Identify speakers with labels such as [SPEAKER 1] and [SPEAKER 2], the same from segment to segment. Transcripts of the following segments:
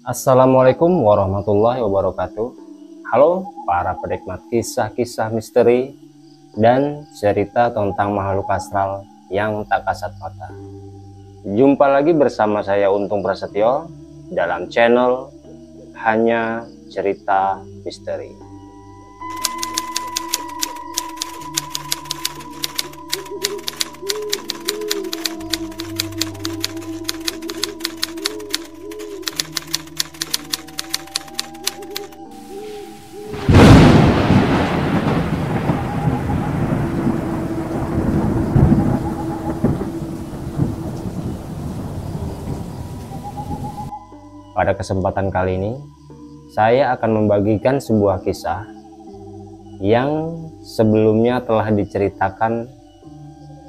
[SPEAKER 1] Assalamualaikum warahmatullahi wabarakatuh. Halo para penikmat kisah-kisah misteri dan cerita tentang makhluk astral yang tak kasat mata. Jumpa lagi bersama saya Untung Prasetyo dalam channel Hanya Cerita Misteri. Pada kesempatan kali ini, saya akan membagikan sebuah kisah yang sebelumnya telah diceritakan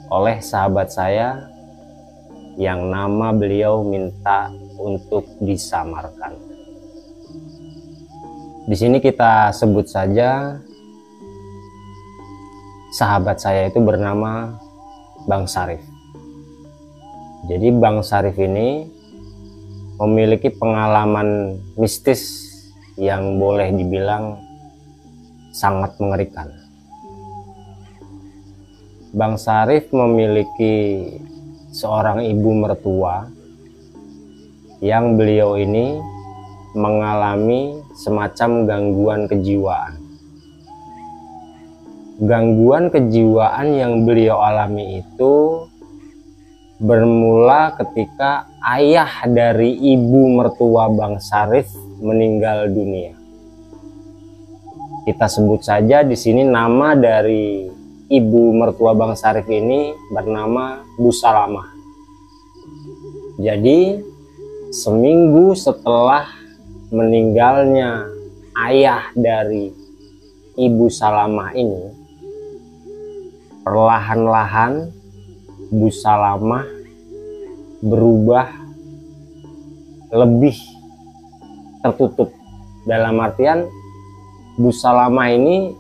[SPEAKER 1] oleh sahabat saya yang nama beliau minta untuk disamarkan. Di sini kita sebut saja sahabat saya itu bernama Bang Sarif. Jadi Bang Sarif ini memiliki pengalaman mistis yang boleh dibilang sangat mengerikan. Bang Sarif memiliki seorang ibu mertua yang beliau ini mengalami semacam gangguan kejiwaan. Gangguan kejiwaan yang beliau alami itu bermula ketika ayah dari ibu mertua Bang Sarif meninggal dunia. Kita sebut saja di sini nama dari ibu mertua Bang Sarif ini bernama Bu Salamah. Jadi seminggu setelah meninggalnya ayah dari Ibu Salamah ini, perlahan-lahan Bu Salamah berubah lebih tertutup. Dalam artian Bu Salamah ini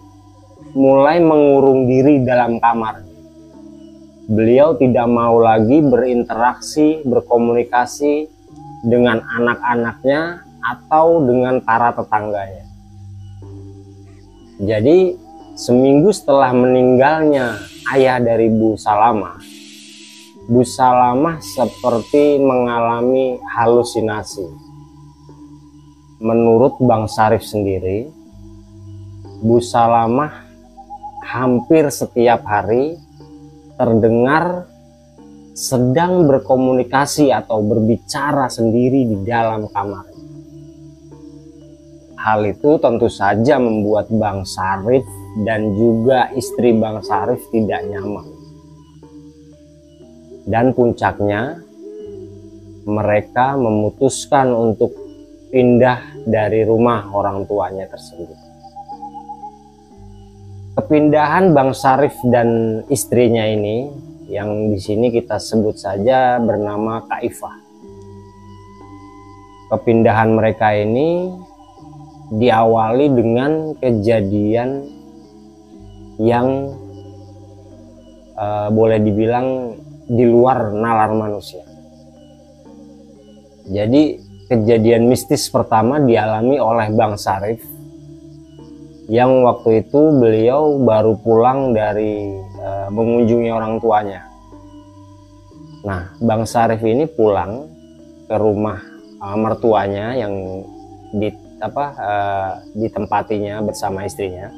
[SPEAKER 1] mulai mengurung diri dalam kamar. Beliau tidak mau lagi berinteraksi, berkomunikasi dengan anak-anaknya atau dengan para tetangganya. Jadi seminggu setelah meninggalnya ayah dari Bu Salamah, Bu Salamah seperti mengalami halusinasi. Menurut Bang Sarif sendiri, Bu Salamah hampir setiap hari terdengar sedang berkomunikasi atau berbicara sendiri di dalam kamar. Hal itu tentu saja membuat Bang Sarif dan juga istri Bang Sarif tidak nyaman. Dan puncaknya mereka memutuskan untuk pindah dari rumah orang tuanya tersebut. Kepindahan Bang Sarif dan istrinya ini yang di sini kita sebut saja bernama Kak Iva. Kepindahan mereka ini diawali dengan kejadian yang boleh dibilang di luar nalar manusia. Jadi kejadian mistis pertama dialami oleh Bang Sarif yang waktu itu beliau baru pulang dari mengunjungi orang tuanya. Nah, Bang Sarif ini pulang ke rumah mertuanya yang ditempatinya bersama istrinya.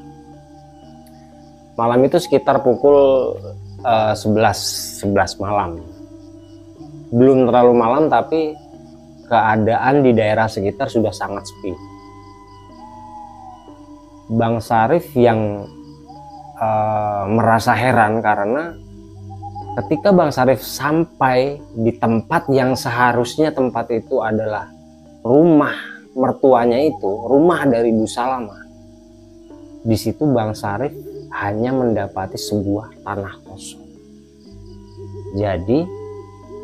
[SPEAKER 1] Malam itu sekitar pukul 11 malam. Belum terlalu malam, tapi keadaan di daerah sekitar sudah sangat sepi. Bang Sarif yang merasa heran karena ketika Bang Sarif sampai di tempat yang seharusnya tempat itu adalah rumah mertuanya itu, rumah dari Bu Salamah. Di situ Bang Sarif hanya mendapati sebuah tanah kosong. Jadi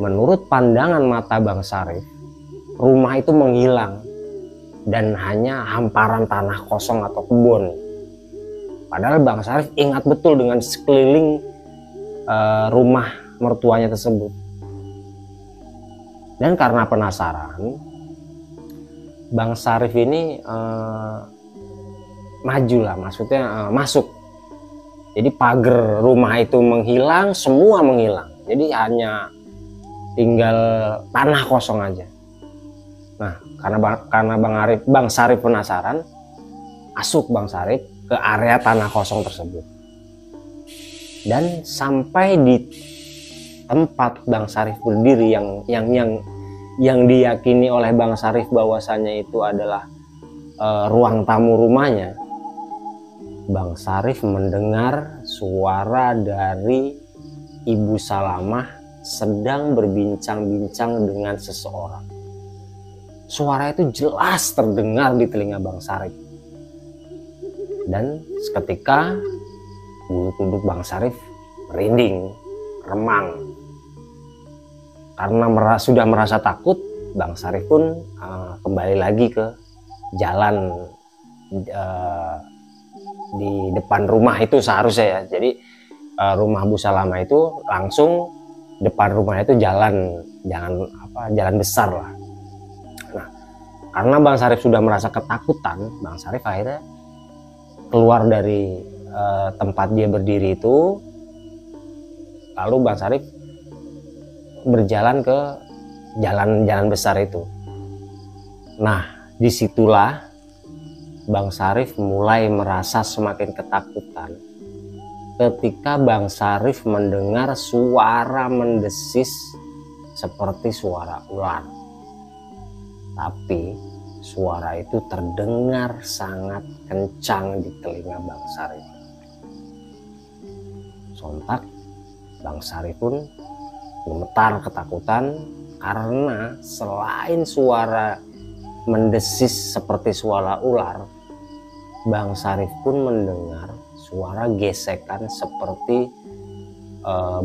[SPEAKER 1] menurut pandangan mata Bang Sarif, rumah itu menghilang dan hanya hamparan tanah kosong atau kebun. Padahal Bang Sarif ingat betul dengan sekeliling rumah mertuanya tersebut. Dan karena penasaran, Bang Syarif ini maju lah, maksudnya masuk. Jadi pagar rumah itu menghilang, semua menghilang. Jadi hanya tinggal tanah kosong aja. Nah, karena Bang Syarif penasaran, masuk Bang Syarif ke area tanah kosong tersebut. Dan sampai di tempat Bang Syarif berdiri yang diyakini oleh Bang Syarif bahwasannya itu adalah ruang tamu rumahnya, Bang Syarif mendengar suara dari Ibu Salamah sedang berbincang-bincang dengan seseorang. Suara itu jelas terdengar di telinga Bang Syarif. Dan seketika bulu kuduk Bang Syarif merinding, remang. Karena sudah merasa takut, Bang Syarif pun kembali lagi ke jalan di depan rumah itu seharusnya ya. Jadi rumah Bu Salamah itu langsung depan rumah itu jalan besar lah. Nah, karena Bang Syarif sudah merasa ketakutan, Bang Syarif akhirnya keluar dari tempat dia berdiri itu, lalu Bang Syarif berjalan ke jalan besar itu. Nah, disitulah Bang Syarif mulai merasa semakin ketakutan ketika Bang Syarif mendengar suara mendesis seperti suara ular. Tapi suara itu terdengar sangat kencang di telinga Bang Syarif. Sontak Bang Syarif pun gemetar ketakutan karena selain suara mendesis seperti suara ular, Bang Syarif pun mendengar suara gesekan seperti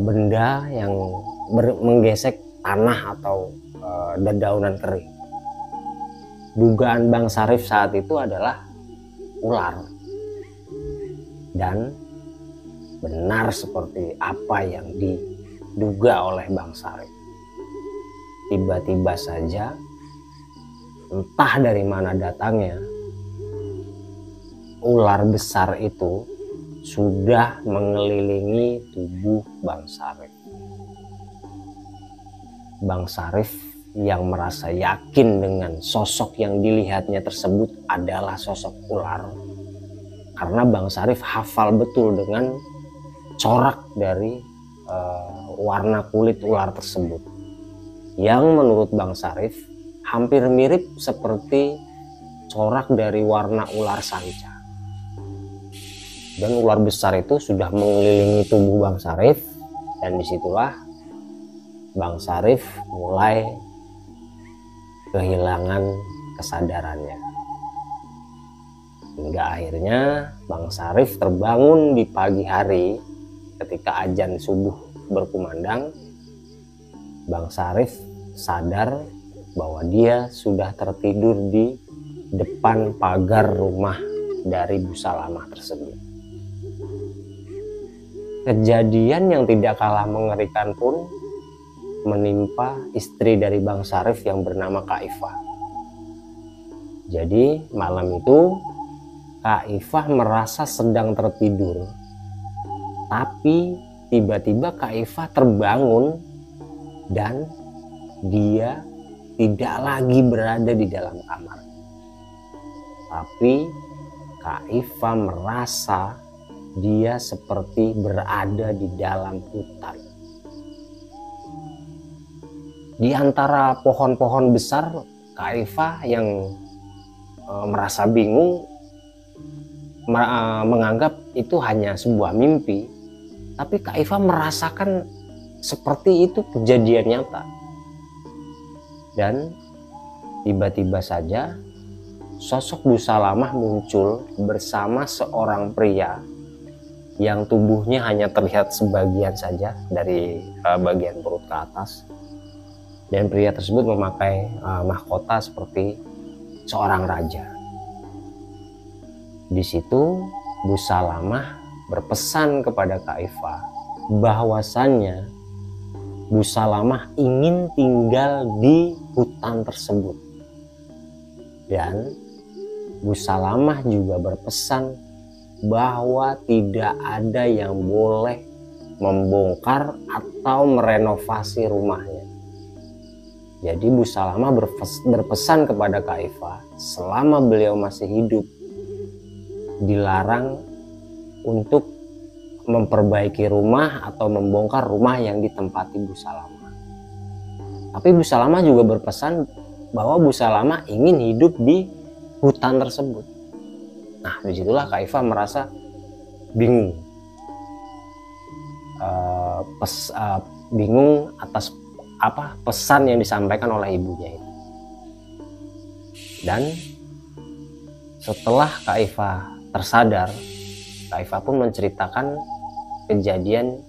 [SPEAKER 1] benda yang menggesek tanah atau dedaunan kering. Dugaan Bang Syarif saat itu adalah ular. Dan benar seperti apa yang diduga oleh Bang Syarif. Tiba-tiba saja, entah dari mana datangnya, ular besar itu sudah mengelilingi tubuh Bang Syarif. Bang Syarif yang merasa yakin dengan sosok yang dilihatnya tersebut adalah sosok ular, karena Bang Syarif hafal betul dengan corak dari warna kulit ular tersebut, yang menurut Bang Syarif hampir mirip seperti corak dari warna ular sanca. Dan ular besar itu sudah mengelilingi tubuh Bang Syarif, dan disitulah Bang Syarif mulai kehilangan kesadarannya. Hingga akhirnya Bang Syarif terbangun di pagi hari ketika azan subuh berkumandang. Bang Syarif sadar bahwa dia sudah tertidur di depan pagar rumah dari Bu Salamah tersebut. Kejadian yang tidak kalah mengerikan pun menimpa istri dari Bang Syarif yang bernama Kak Ifah. Jadi malam itu Kak Ifah merasa sedang tertidur, tapi tiba-tiba Kak Ifah terbangun dan dia tidak lagi berada di dalam kamar. Tapi Kak Ifah merasa dia seperti berada di dalam hutan. Di antara pohon-pohon besar, Kak Ifah yang merasa bingung menganggap itu hanya sebuah mimpi. Tapi Kak Ifah merasakan seperti itu kejadian nyata. Dan tiba-tiba saja sosok Bu Salamah muncul bersama seorang pria yang tubuhnya hanya terlihat sebagian saja dari bagian perut ke atas. Dan pria tersebut memakai mahkota seperti seorang raja. Di situ Bu Salamah berpesan kepada Kak Ifah bahwasannya Bu Salamah ingin tinggal di hutan tersebut. Dan Bu Salamah juga berpesan bahwa tidak ada yang boleh membongkar atau merenovasi rumahnya. Jadi Bu Salamah berpesan kepada Kak Iva, selama beliau masih hidup dilarang untuk memperbaiki rumah atau membongkar rumah yang ditempati Bu Salamah. Tapi Bu Salamah juga berpesan bahwa Bu Salamah ingin hidup di hutan tersebut. Nah, disitulah Kak Iva merasa bingung. Bingung atas pesan yang disampaikan oleh ibunya itu. Dan setelah Kak Iva tersadar, Kak Iva pun menceritakan kejadian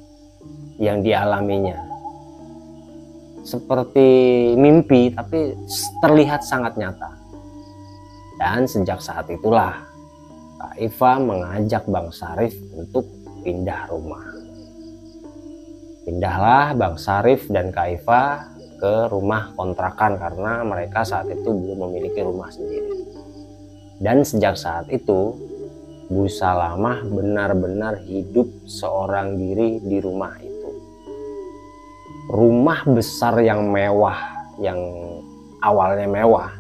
[SPEAKER 1] yang dialaminya. Seperti mimpi, tapi terlihat sangat nyata. Dan sejak saat itulah Kak Iva mengajak Bang Syarif untuk pindah rumah. Pindahlah Bang Syarif dan Kak Iva ke rumah kontrakan karena mereka saat itu belum memiliki rumah sendiri. Dan sejak saat itu Bu Salamah benar-benar hidup seorang diri di rumah itu. Rumah besar yang mewah, yang awalnya mewah,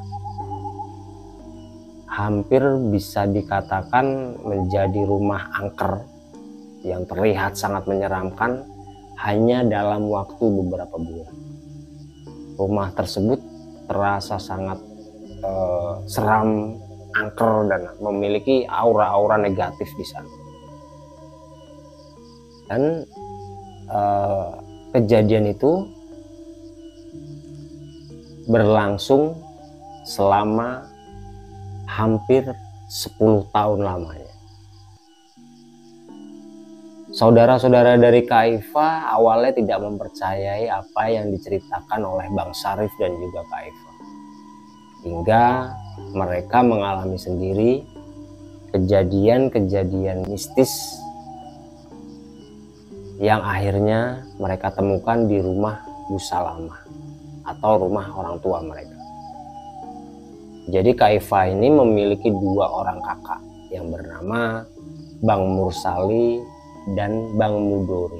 [SPEAKER 1] hampir bisa dikatakan menjadi rumah angker yang terlihat sangat menyeramkan hanya dalam waktu beberapa bulan. Rumah tersebut terasa sangat seram, angker, dan memiliki aura-aura negatif di sana. Dan kejadian itu berlangsung selama hampir 10 tahun lamanya. Saudara-saudara dari Kak Iva awalnya tidak mempercayai apa yang diceritakan oleh Bang Syarif dan juga Kak Iva. Hingga mereka mengalami sendiri kejadian-kejadian mistis yang akhirnya mereka temukan di rumah Bu Salamah atau rumah orang tua mereka. Jadi Kak Iva ini memiliki 2 orang kakak yang bernama Bang Mursali dan Bang Mudori.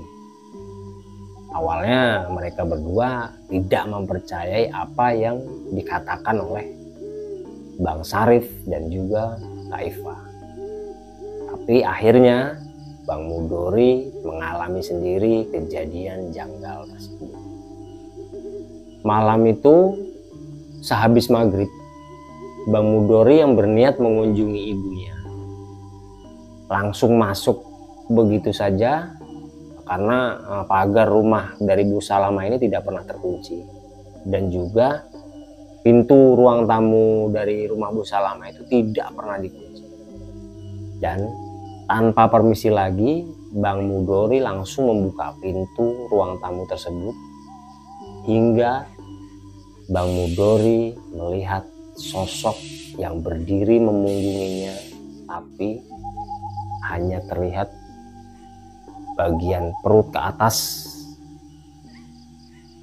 [SPEAKER 1] Awalnya mereka berdua tidak mempercayai apa yang dikatakan oleh Bang Syarif dan juga Kak Iva. Tapi akhirnya Bang Mudori mengalami sendiri kejadian janggal tersebut. Malam itu sehabis maghrib, Bang Mudori yang berniat mengunjungi ibunya langsung masuk begitu saja karena pagar rumah dari Bu Salamah ini tidak pernah terkunci, dan juga pintu ruang tamu dari rumah Bu Salamah itu tidak pernah dikunci. Dan tanpa permisi lagi, Bang Mudori langsung membuka pintu ruang tamu tersebut hingga Bang Mudori melihat sosok yang berdiri memunggunginya, tapi hanya terlihat bagian perut ke atas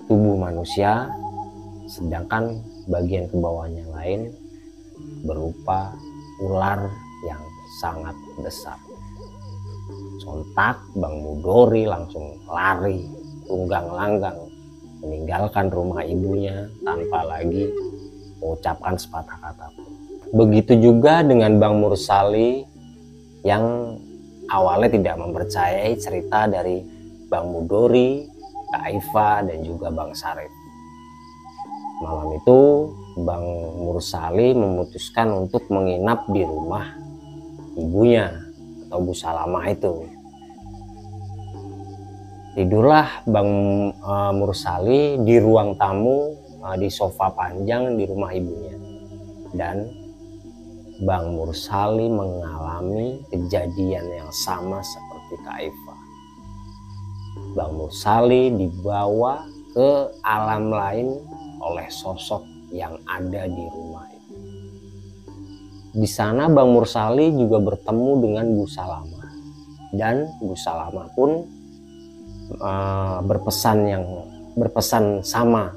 [SPEAKER 1] tubuh manusia, sedangkan bagian ke bawahnya lain berupa ular yang sangat besar. Sontak Bang Mudori langsung lari tunggang-langgang meninggalkan rumah ibunya tanpa lagi mengucapkan sepatah kata pun. Begitu juga dengan Bang Mursali yang awalnya tidak mempercayai cerita dari Bang Mudori, Kak Iva, dan juga Bang Syarif. Malam itu Bang Mursali memutuskan untuk menginap di rumah ibunya atau Bu Salamah itu. Tidurlah Bang Mursali di ruang tamu di sofa panjang di rumah ibunya, dan Bang Mursali mengalami kejadian yang sama seperti Kak Iva. Bang Mursali dibawa ke alam lain oleh sosok yang ada di rumah itu. Di sana Bang Mursali juga bertemu dengan Bu Salamah, dan Bu Salamah pun berpesan sama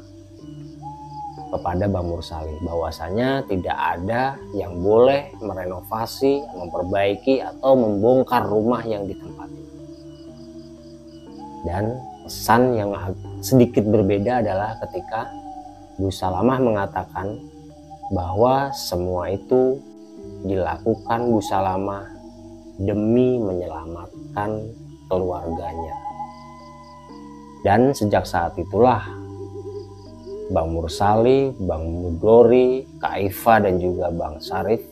[SPEAKER 1] kepada Bang Mursali bahwasanya tidak ada yang boleh merenovasi, memperbaiki atau membongkar rumah yang ditempati. Dan pesan yang sedikit berbeda adalah ketika Bu Salamah mengatakan bahwa semua itu dilakukan Bu Salamah demi menyelamatkan keluarganya. Dan sejak saat itulah Bang Mursali, Bang Mudori, Kak Iva dan juga Bang Syarif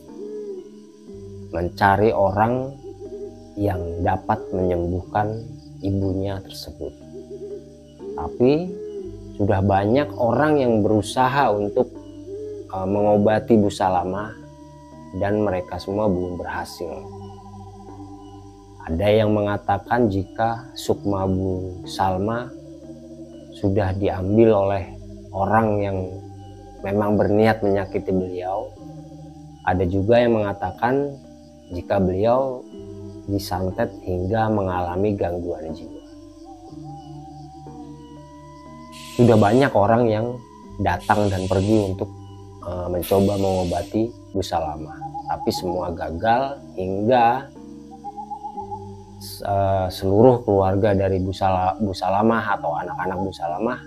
[SPEAKER 1] mencari orang yang dapat menyembuhkan ibunya tersebut. Tapi sudah banyak orang yang berusaha untuk mengobati Bu Salamah dan mereka semua belum berhasil. Ada yang mengatakan jika sukma Bu Salma sudah diambil oleh orang yang memang berniat menyakiti beliau. Ada juga yang mengatakan jika beliau disantet hingga mengalami gangguan jiwa. Sudah banyak orang yang datang dan pergi untuk mencoba mengobati Bu Salamah, tapi semua gagal hingga seluruh keluarga dari Bu Salamah atau anak-anak Bu Salamah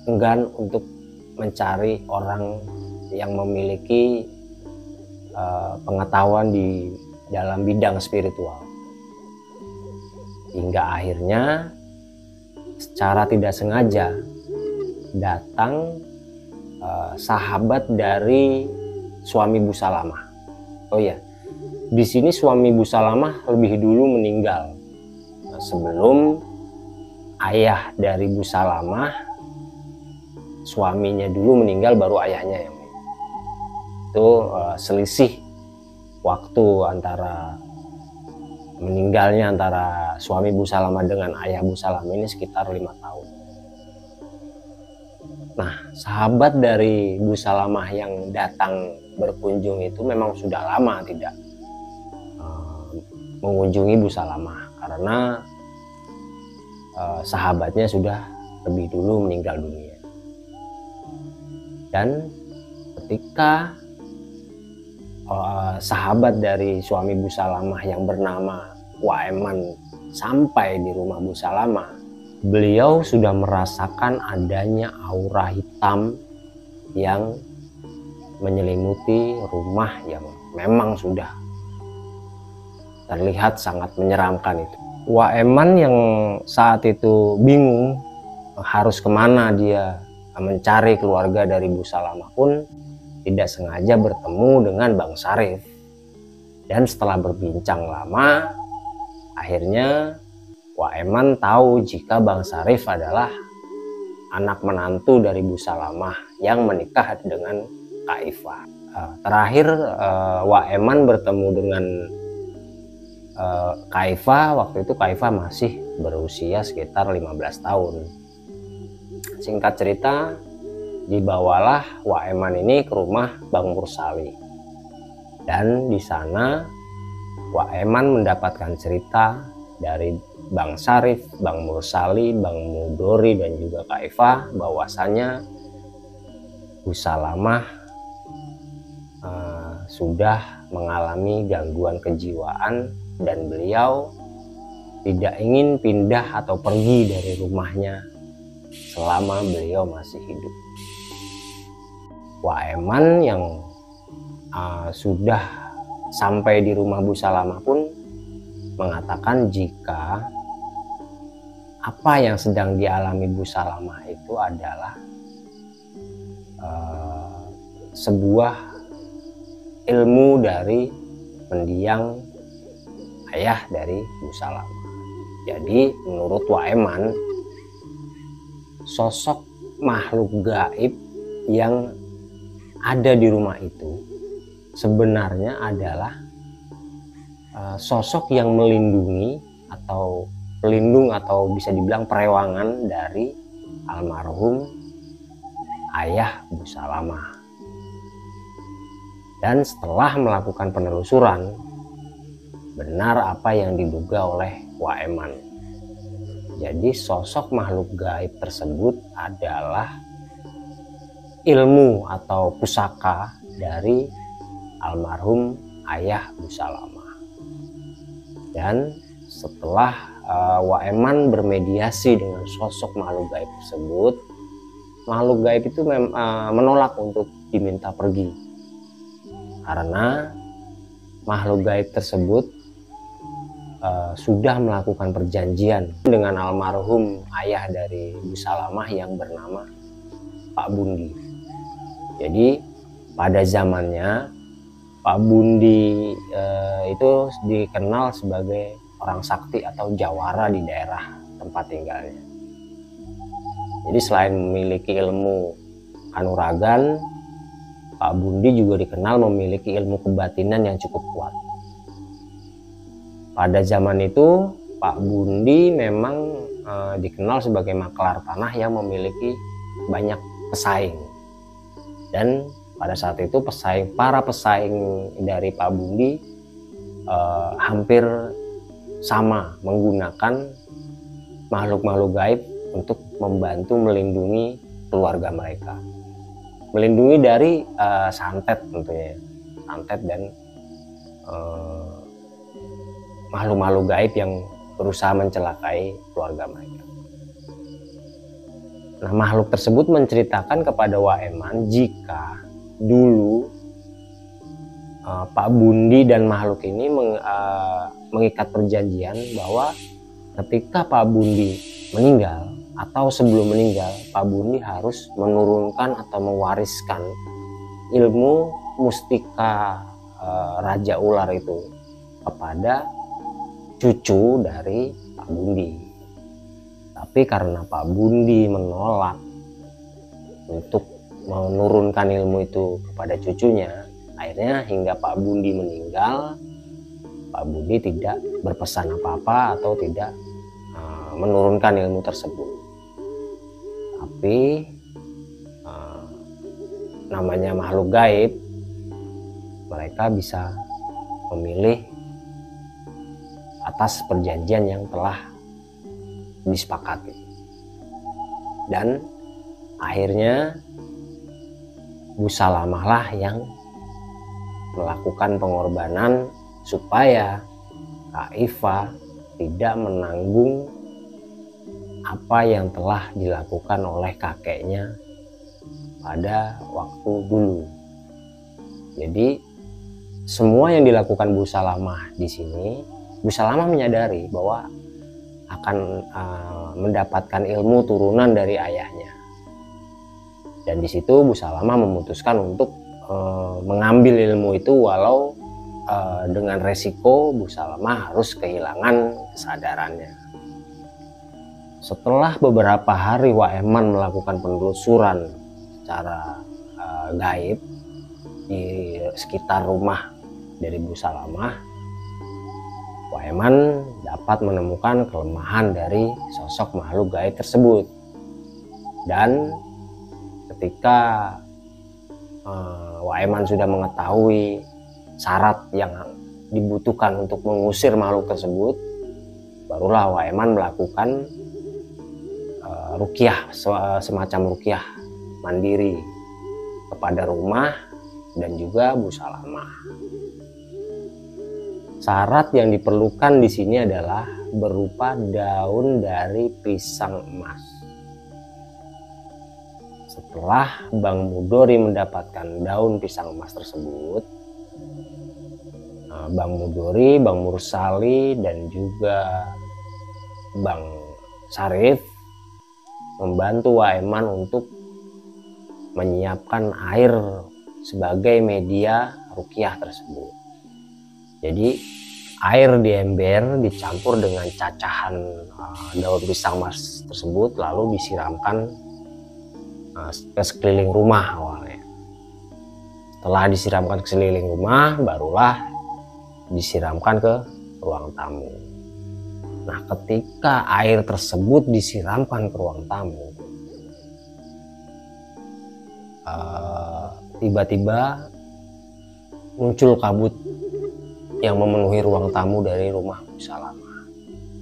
[SPEAKER 1] enggan untuk mencari orang yang memiliki pengetahuan di dalam bidang spiritual. Hingga akhirnya secara tidak sengaja datang sahabat dari suami Bu Salamah. Oh ya, di sini suami Bu Salamah lebih dulu meninggal. Sebelum ayah dari Bu Salamah, suaminya dulu meninggal baru ayahnya yang meninggal. Itu selisih waktu antara meninggalnya antara suami Bu Salamah dengan ayah Bu Salamah ini sekitar 5 tahun. Nah, sahabat dari Bu Salamah yang datang berkunjung itu memang sudah lama tidak mengunjungi Bu Salamah karena sahabatnya sudah lebih dulu meninggal dunia. Dan ketika sahabat dari suami Bu Salamah yang bernama Waeman sampai di rumah Bu Salamah, beliau sudah merasakan adanya aura hitam yang menyelimuti rumah yang memang sudah terlihat sangat menyeramkan itu. Waeman yang saat itu bingung harus kemana dia mencari keluarga dari Bu Salamah pun tidak sengaja bertemu dengan Bang Syarif. Dan setelah berbincang lama, akhirnya Waeman tahu jika Bang Syarif adalah anak menantu dari Bu Salamah yang menikah dengan Kak Iva. Terakhir Waeman bertemu dengan Kak Iva, waktu itu Kak Iva masih berusia sekitar 15 tahun. Singkat cerita, dibawalah Waeman ini ke rumah Bang Mursali. Dan di sana Waeman mendapatkan cerita dari Bang Syarif, Bang Mursali, Bang Mudori dan juga Kak Iva bahwasanya Bu Salamah sudah mengalami gangguan kejiwaan dan beliau tidak ingin pindah atau pergi dari rumahnya selama beliau masih hidup. Waeman yang sudah sampai di rumah Bu Salamah pun mengatakan jika apa yang sedang dialami Bu Salamah itu adalah sebuah ilmu dari mendiang ayah dari Bu Salamah. Jadi menurut Waeman, sosok makhluk gaib yang ada di rumah itu sebenarnya adalah sosok yang melindungi atau pelindung atau bisa dibilang perewangan dari almarhum ayah Bu Salamah. Dan setelah melakukan penelusuran, benar apa yang diduga oleh Waeman. Jadi sosok makhluk gaib tersebut adalah ilmu atau pusaka dari almarhum ayah Bu Salamah. Dan setelah Waeman bermediasi dengan sosok makhluk gaib tersebut, makhluk gaib itu menolak untuk diminta pergi, karena makhluk gaib tersebut sudah melakukan perjanjian dengan almarhum ayah dari Bu Salamah yang bernama Pak Bundi. Jadi pada zamannya Pak Bundi itu dikenal sebagai orang sakti atau jawara di daerah tempat tinggalnya. Jadi selain memiliki ilmu kanuragan, Pak Bundi juga dikenal memiliki ilmu kebatinan yang cukup kuat. Pada zaman itu Pak Bundi memang dikenal sebagai maklar tanah yang memiliki banyak pesaing. Dan pada saat itu para pesaing dari Pak Bundi hampir sama menggunakan makhluk-makhluk gaib untuk membantu melindungi keluarga mereka. Melindungi dari santet tentunya, santet dan makhluk-makhluk gaib yang berusaha mencelakai keluarga mereka. Nah, makhluk tersebut menceritakan kepada Waeman jika dulu Pak Bundi dan makhluk ini mengikat perjanjian bahwa ketika Pak Bundi meninggal atau sebelum meninggal, Pak Bundi harus menurunkan atau mewariskan ilmu mustika Raja Ular itu kepada cucu dari Pak Bundi. Tapi karena Pak Bundi menolak untuk menurunkan ilmu itu kepada cucunya, akhirnya hingga Pak Bundi meninggal, Pak Bundi tidak berpesan apa-apa atau tidak menurunkan ilmu tersebut. Tapi namanya makhluk gaib, mereka bisa memilih atas perjanjian yang telah disepakati. Dan akhirnya Bu Salamah lah yang melakukan pengorbanan supaya Kak Iva tidak menanggung apa yang telah dilakukan oleh kakeknya pada waktu dulu. Jadi semua yang dilakukan Bu Salamah di sini, Bu Salamah menyadari bahwa akan mendapatkan ilmu turunan dari ayahnya. Dan di situ Bu Salamah memutuskan untuk mengambil ilmu itu, walau dengan resiko Bu Salamah harus kehilangan kesadarannya. Setelah beberapa hari Waeman melakukan penelusuran secara gaib di sekitar rumah dari Bu Salamah, Waeman dapat menemukan kelemahan dari sosok makhluk gaib tersebut. Dan ketika Waeman sudah mengetahui syarat yang dibutuhkan untuk mengusir makhluk tersebut, barulah Waeman melakukan ruqyah, semacam ruqyah mandiri kepada rumah dan juga Bu Salamah. Syarat yang diperlukan di sini adalah berupa daun dari pisang emas. Setelah Bang Mudori mendapatkan daun pisang emas tersebut, Bang Mudori, Bang Mursali, dan juga Bang Syarif membantu Waeman untuk menyiapkan air sebagai media ruqyah tersebut. Jadi air di ember dicampur dengan cacahan daun pisang emas tersebut, lalu disiramkan ke sekeliling rumah awalnya. Setelah disiramkan ke sekeliling rumah, barulah disiramkan ke ruang tamu. Nah, ketika air tersebut disiramkan ke ruang tamu, tiba-tiba muncul kabut yang memenuhi ruang tamu dari rumah Bu Salamah.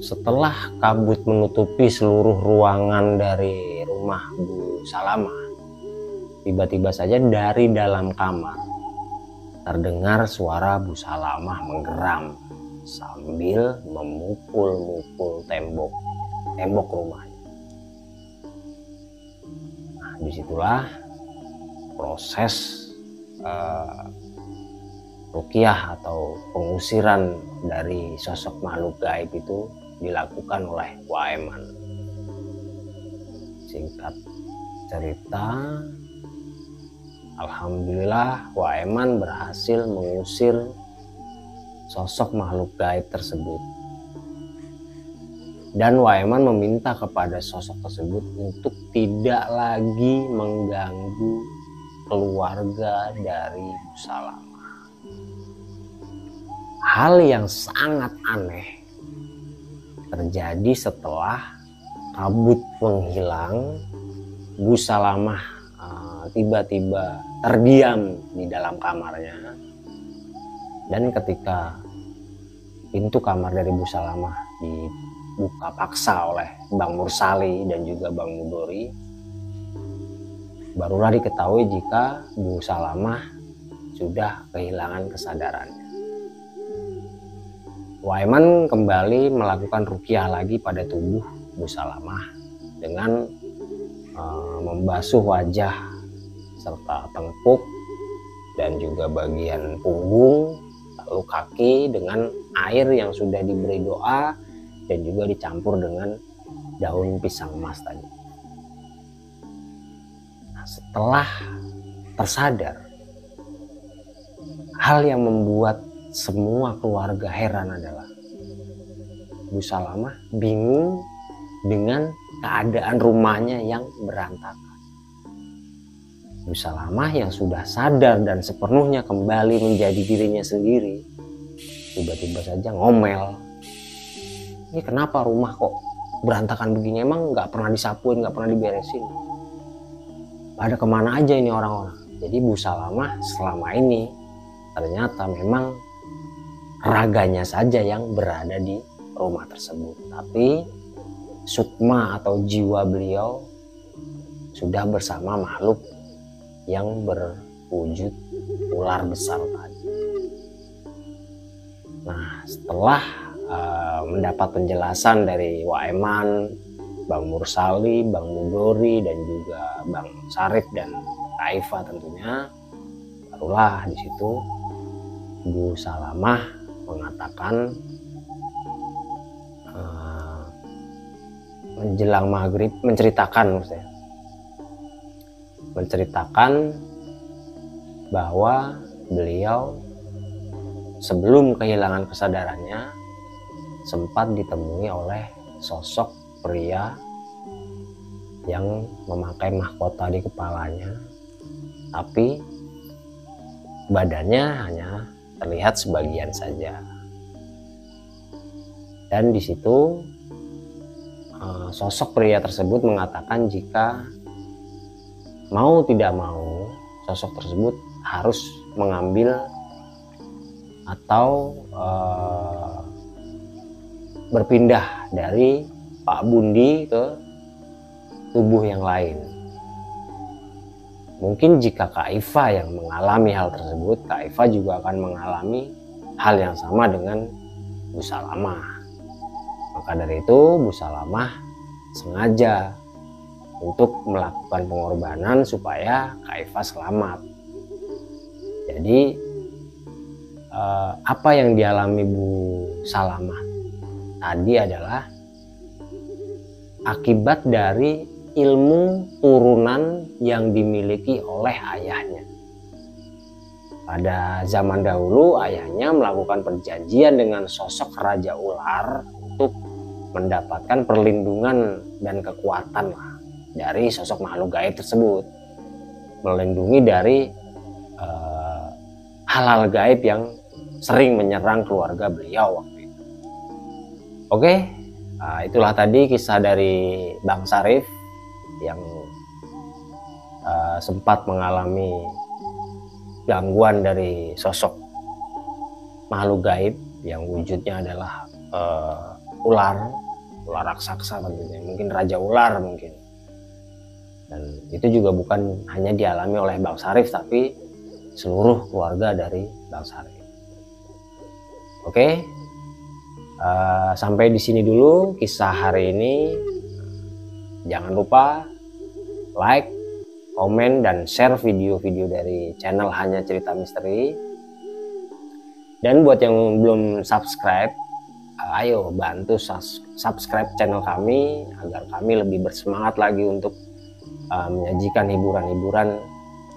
[SPEAKER 1] Setelah kabut menutupi seluruh ruangan dari rumah Bu Salamah, tiba-tiba saja dari dalam kamar terdengar suara Bu Salamah menggeram sambil memukul-mukul tembok rumahnya. Nah, disitulah proses ruqyah atau pengusiran dari sosok makhluk gaib itu dilakukan oleh Waeman. Singkat cerita, alhamdulillah Waeman berhasil mengusir sosok makhluk gaib tersebut. Dan Waeman meminta kepada sosok tersebut untuk tidak lagi mengganggu keluarga dari Bu Salamah. Hal yang sangat aneh terjadi setelah kabut menghilang. Bu Salamah tiba-tiba terdiam di dalam kamarnya, dan ketika pintu kamar dari Bu Salamah dibuka paksa oleh Bang Mursali dan juga Bang Mudori, barulah diketahui jika Bu Salamah sudah kehilangan kesadarannya. Waeman kembali melakukan ruqyah lagi pada tubuh Bu Salamah dengan membasuh wajah serta tengkuk dan juga bagian punggung lalu kaki dengan air yang sudah diberi doa dan juga dicampur dengan daun pisang emas tadi. Nah, setelah tersadar, hal yang membuat semua keluarga heran adalah Bu Salamah bingung dengan keadaan rumahnya yang berantakan. Bu Salamah yang sudah sadar dan sepenuhnya kembali menjadi dirinya sendiri, tiba-tiba saja ngomel. Ini kenapa rumah kok berantakan begini? Emang nggak pernah disapuin, nggak pernah diberesin? Pada kemana aja ini orang-orang? Jadi Bu Salamah selama ini ternyata memang raganya saja yang berada di rumah tersebut, tapi sukma atau jiwa beliau sudah bersama makhluk yang berwujud ular besar tadi. Nah, setelah mendapat penjelasan dari Waeman, Bang Mursali, Bang Mudori, dan juga Bang Sarif dan Kaifa tentunya, barulah di situ Bu Salamah mengatakan menjelang maghrib, menceritakan bahwa beliau sebelum kehilangan kesadarannya sempat ditemui oleh sosok pria yang memakai mahkota di kepalanya, tapi badannya hanya terlihat sebagian saja. Dan di situ sosok pria tersebut mengatakan jika mau tidak mau sosok tersebut harus mengambil atau berpindah dari Pak Bundi ke tubuh yang lain. Mungkin jika Kaifa yang mengalami hal tersebut, Kaifa juga akan mengalami hal yang sama dengan Bu Salamah. Maka dari itu Bu Salamah sengaja untuk melakukan pengorbanan supaya Kaifa selamat. Jadi apa yang dialami Bu Salamah tadi adalah akibat dari ilmu turunan yang dimiliki oleh ayahnya. Pada zaman dahulu ayahnya melakukan perjanjian dengan sosok Raja Ular untuk mendapatkan perlindungan dan kekuatan dari sosok makhluk gaib tersebut, melindungi dari hal-hal gaib yang sering menyerang keluarga beliau waktu itu. Oke, itulah tadi kisah dari Bang Sarif yang sempat mengalami gangguan dari sosok makhluk gaib yang wujudnya adalah ular raksasa tentunya, mungkin Raja Ular mungkin. Dan itu juga bukan hanya dialami oleh Bang Syarif, tapi seluruh keluarga dari Bang Syarif. Oke, sampai di sini dulu kisah hari ini. Jangan lupa like, komen, dan share video-video dari channel Hanya Cerita Misteri. Dan buat yang belum subscribe, ayo bantu subscribe channel kami agar kami lebih bersemangat lagi untuk menyajikan hiburan-hiburan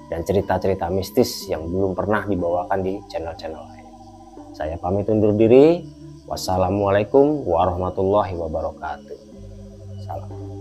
[SPEAKER 1] dan cerita-cerita mistis yang belum pernah dibawakan di channel-channel lain. Saya pamit undur diri. Wassalamualaikum warahmatullahi wabarakatuh. Salam.